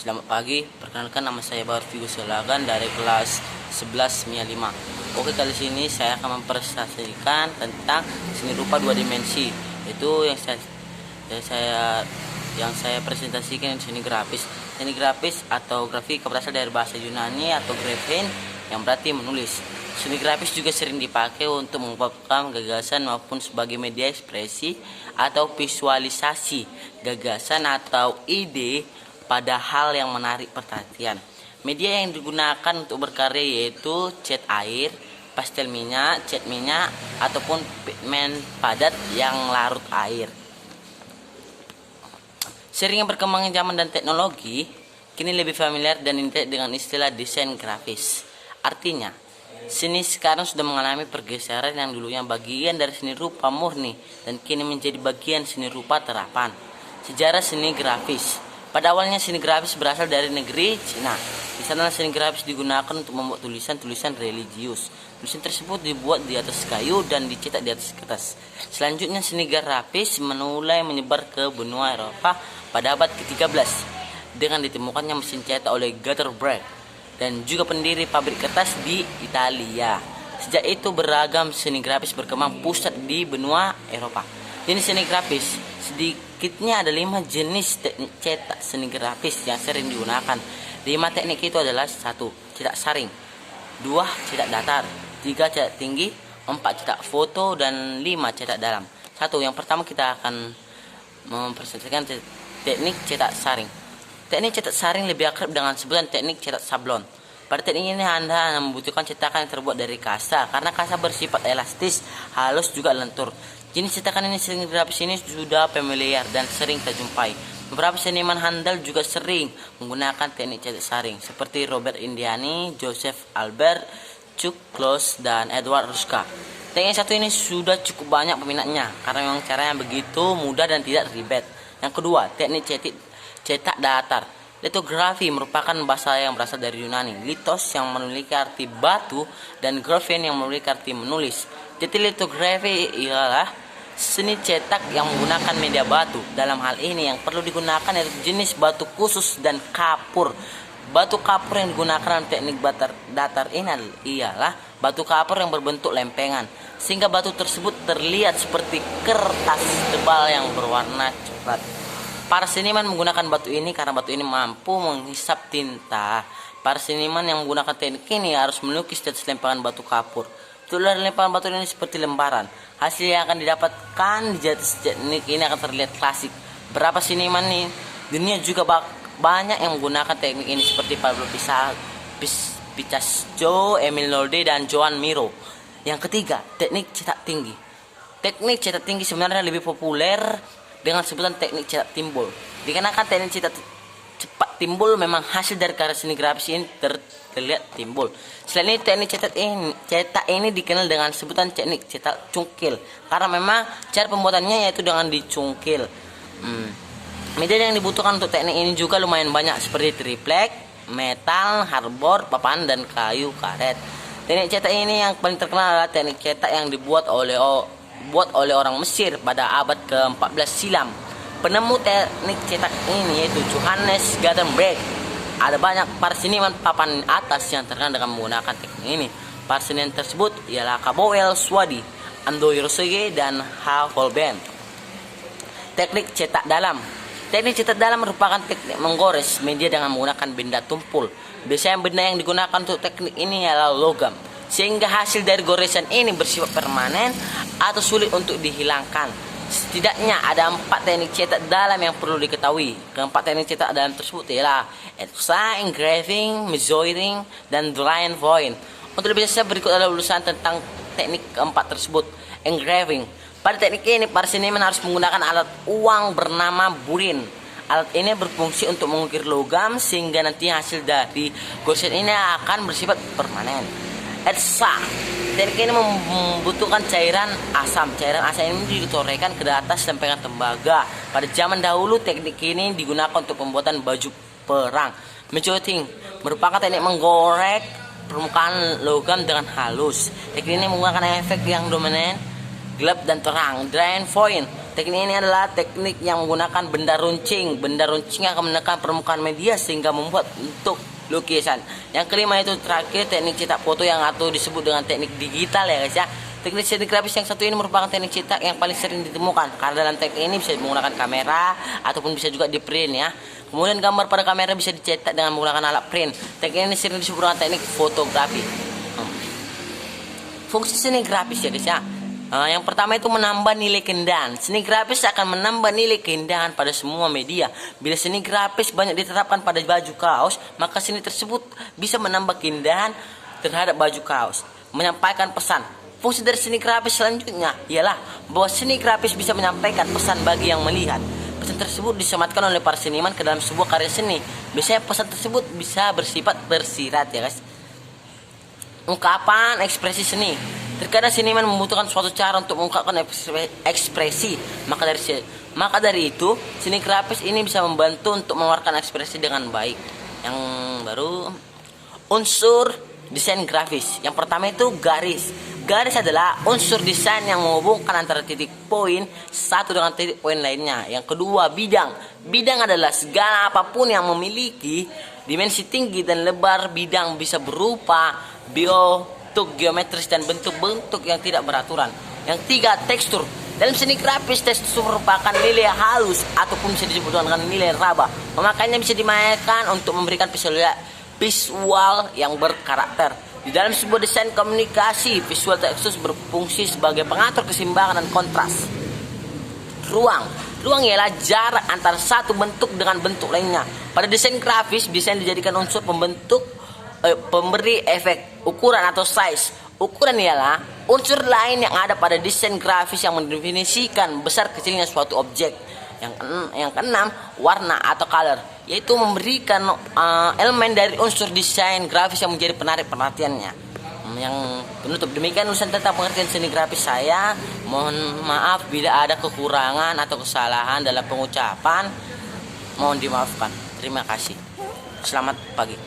Selamat pagi, perkenalkan nama saya Baru Figo Selagan dari kelas 11 MIA 5. Oke, kali ini saya akan mempresentasikan tentang seni rupa dua dimensi. Itu yang saya presentasikan seni grafis. Seni grafis atau grafik berasal dari bahasa Yunani atau graphein yang berarti menulis. Seni grafis juga sering dipakai untuk mengungkapkan gagasan maupun sebagai media ekspresi atau visualisasi gagasan atau ide pada hal yang menarik perhatian. Media yang digunakan untuk berkarya yaitu cat air, pastel minyak, cat minyak, ataupun pigmen padat yang larut air. Seiring berkembangnya zaman dan teknologi, kini lebih familiar dan identik dengan istilah desain grafis. Artinya, seni sekarang sudah mengalami pergeseran yang dulunya bagian dari seni rupa murni dan kini menjadi bagian seni rupa terapan. Sejarah seni grafis. Pada awalnya seni grafis berasal dari negeri Cina. Di sana seni grafis digunakan untuk membuat tulisan-tulisan religius. Tulisan tersebut dibuat di atas kayu dan dicetak di atas kertas. Selanjutnya seni grafis mulai menyebar ke benua Eropa pada abad ke-13 dengan ditemukannya mesin cetak oleh Gutenberg dan juga pendiri pabrik kertas di Italia. Sejak itu beragam seni grafis berkembang pusat di benua Eropa. Jenis seni grafis, sedikitnya ada 5 jenis teknik cetak seni grafis yang sering digunakan. 5 teknik itu adalah 1. Cetak saring, 2. Cetak datar, 3. Cetak tinggi, 4. Cetak foto, dan 5. Cetak dalam. Yang pertama kita akan mempresentasikan teknik cetak saring. Teknik cetak saring lebih akrab dengan sebutan teknik cetak sablon. Pada teknik ini Anda membutuhkan cetakan yang terbuat dari kasa karena kasa bersifat elastis, halus juga lentur. Jenis cetakan ini seni grafis ini sudah familiar dan sering kita jumpai. Beberapa seniman handal juga sering menggunakan teknik cetak saring seperti Robert Indiani, Joseph Albert, Chuck Close, dan Edward Ruska. Teknik satu ini sudah cukup banyak peminatnya karena memang caranya begitu mudah dan tidak ribet. Yang kedua, teknik cetak datar. Litografi merupakan bahasa yang berasal dari Yunani. Litos yang memiliki arti batu dan graphein yang memiliki arti menulis. Jadi litografi ialah seni cetak yang menggunakan media batu. Dalam hal ini yang perlu digunakan adalah jenis batu khusus dan kapur. Batu kapur yang digunakan dalam teknik datar ini ialah batu kapur yang berbentuk lempengan, sehingga batu tersebut terlihat seperti kertas tebal yang berwarna coklat. Para seniman menggunakan batu ini karena batu ini mampu menghisap tinta. Para seniman yang menggunakan teknik ini harus melukis di atas lempengan batu kapur. Tular lempengan batu ini seperti lembaran. Hasil yang akan didapatkan di atas teknik ini akan terlihat klasik. Berapa seniman nih dunia juga banyak yang menggunakan teknik ini seperti Pablo Picasso, Emile Nolde, dan Joan Miro. Yang ketiga, teknik cetak tinggi. Teknik cetak tinggi sebenarnya lebih populer dengan sebutan teknik cetak timbul. Dikarenakan teknik cetak cepat timbul memang hasil dari karya seni grafis ini terlihat timbul. Selain itu teknik cetak ini dikenal dengan sebutan teknik cetak cungkil karena memang cara pembuatannya yaitu dengan dicungkil. Media yang dibutuhkan untuk teknik ini juga lumayan banyak seperti triplek, metal, hardboard, papan, dan kayu karet. Teknik cetak ini yang paling terkenal adalah teknik cetak yang dibuat oleh orang Mesir pada abad ke-14 silam. Penemu teknik cetak ini yaitu Johannes Gutenberg. Ada banyak para seniman papan atas yang terkenal dengan menggunakan teknik ini. Para seniman tersebut ialah Cabowell Swadi, Ando Hiroshige, dan H. Holbein. Teknik cetak dalam. Teknik cetak dalam merupakan teknik menggores media dengan menggunakan benda tumpul. Biasanya benda yang digunakan untuk teknik ini ialah logam, sehingga hasil dari goresan ini bersifat permanen atau sulit untuk dihilangkan. Setidaknya ada 4 teknik cetak dalam yang perlu diketahui. Keempat teknik cetak dalam tersebut ialah etching, engraving, measuring, dan drawing point. Untuk lebih jelas berikut adalah ulasan tentang teknik keempat tersebut. Engraving. Pada teknik ini para seniman harus menggunakan alat uang bernama burin. Alat ini berfungsi untuk mengukir logam sehingga nanti hasil dari goresan ini akan bersifat permanen. Etching. Teknik ini membutuhkan cairan asam. Cairan asam ini ditorehkan ke atas lempengan tembaga. Pada zaman dahulu teknik ini digunakan untuk pembuatan baju perang. Measuring merupakan teknik menggorek permukaan logam dengan halus. Teknik ini menggunakan efek yang dominan, gelap dan terang. Drawing point Teknik ini adalah teknik yang menggunakan benda runcing. Benda runcing akan menekan permukaan media sehingga membuat bentuk lukisan. Yang kelima itu terakhir teknik cetak foto yang atau disebut dengan teknik digital ya guys ya. Teknik senigrafis yang satu ini merupakan teknik cetak yang paling sering ditemukan karena dalam teknik ini bisa menggunakan kamera ataupun bisa juga di print ya. Kemudian gambar pada kamera bisa dicetak dengan menggunakan alat print. Teknik ini sering disebut dengan teknik fotografi. Fungsi seni grafis ya guys ya. Yang pertama itu menambah nilai keindahan. Seni grafis akan menambah nilai keindahan pada semua media. Bila seni grafis banyak ditetapkan pada baju kaos, maka seni tersebut bisa menambah keindahan terhadap baju kaos. Menyampaikan pesan. Fungsi dari seni grafis selanjutnya ialah bahwa seni grafis bisa menyampaikan pesan bagi yang melihat. Pesan tersebut disematkan oleh para seniman ke dalam sebuah karya seni. Biasanya pesan tersebut bisa bersifat tersirat ya guys. Ungkapan ekspresi seni. Terkadang seniman membutuhkan suatu cara untuk mengungkapkan ekspresi. Maka dari itu, seni grafis ini bisa membantu untuk mengeluarkan ekspresi dengan baik. Yang baru, unsur desain grafis. Yang pertama itu garis. Garis adalah unsur desain yang menghubungkan antara titik poin satu dengan titik poin lainnya. Yang kedua, bidang. Bidang adalah segala apapun yang memiliki dimensi tinggi dan lebar. Bidang bisa berupa bentuk geometris dan bentuk-bentuk yang tidak beraturan. Yang tiga, tekstur. Dalam seni grafis, tekstur merupakan nilai halus ataupun bisa disebut dengan nilai raba. Pemakaiannya bisa dimainkan untuk memberikan visual yang berkarakter. Di dalam sebuah desain komunikasi, visual tekstur berfungsi sebagai pengatur keseimbangan dan kontras. Ruang. Ruang ialah jarak antara satu bentuk dengan bentuk lainnya. Pada desain grafis, desain dijadikan unsur pemberi efek, ukuran atau size. Ukuran ialah unsur lain yang ada pada desain grafis yang mendefinisikan besar kecilnya suatu objek. Yang keenam, warna atau color, yaitu memberikan elemen dari unsur desain grafis yang menjadi penarik perhatiannya. Yang penutup, demikian urusan tentang pengertian seni grafis saya. Mohon maaf bila ada kekurangan atau kesalahan dalam pengucapan, mohon dimaafkan. Terima kasih. Selamat pagi.